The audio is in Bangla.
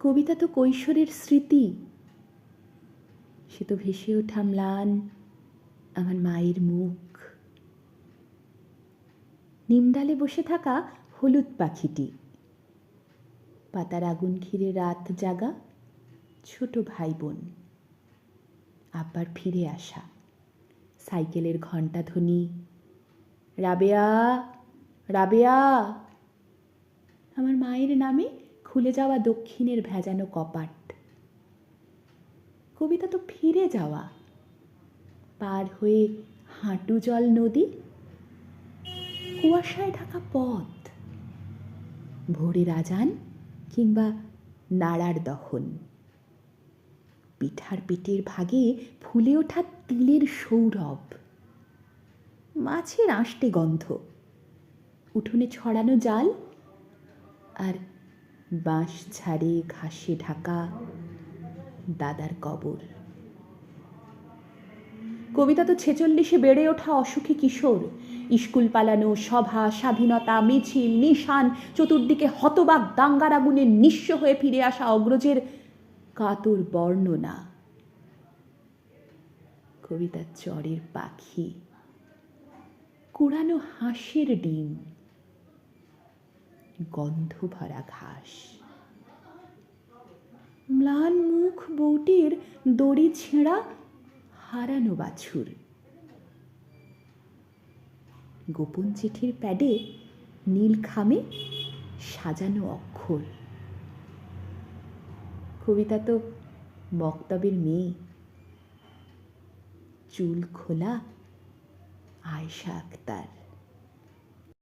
কবিতা তো কৈশোরের স্মৃতি, সে তো ভেসে ওঠা ম্লান আমার মায়ের মুখ, নিমডালে বসে থাকা হলুদ পাখিটি, পাতার আগুন ঘিরে রাত জাগা ছোট ভাই বোন, আব্বার ফিরে আসা, সাইকেলের ঘণ্টা ধ্বনি, রাবেয়া রাবেয়া, আমার মায়ের নামে খুলে যাওয়া দক্ষিণের ভেজানো কপাট। কবিতা তো ফিরে যাওয়া, পার হয়ে হাঁটু জল নদী, কুয়াশায় ঢাকা পথ, ভোরের আজান কিংবা নাড়ার দহন, পিঠার পেটের ভাগে ফুলে ওঠা তিলের সৌরভ, মাছের আষ্টে গন্ধ, উঠোনে ছড়ানো জাল, আর বাঁশ ঝাড়ে ঘাসে ঢাকা দাদার কবর। কবিতা তো 46-এ বেড়ে ওঠা অসুখী কিশোর, স্কুল পালানো, সভা, স্বাধীনতা, মিছিল, নিশান, চতুর্দিকে হতবাক দাঙ্গার আগুনে নিঃস্ব হয়ে ফিরে আসা অগ্রজের কাতর বর্ণনা। কবিতার চরের পাখি, কুড়ানো হাঁসের ডিম, গন্ধ ভরা ঘাস, ম্লান মুখ বউটির দড়ি ছেঁড়া হারানো বাছুর, গোপন চিঠির প্যাডে নীল খামে সাজানো অক্ষর। কবিতা তো মক্তবের মেয়ে, চুল খোলা আয়েশা আক্তার।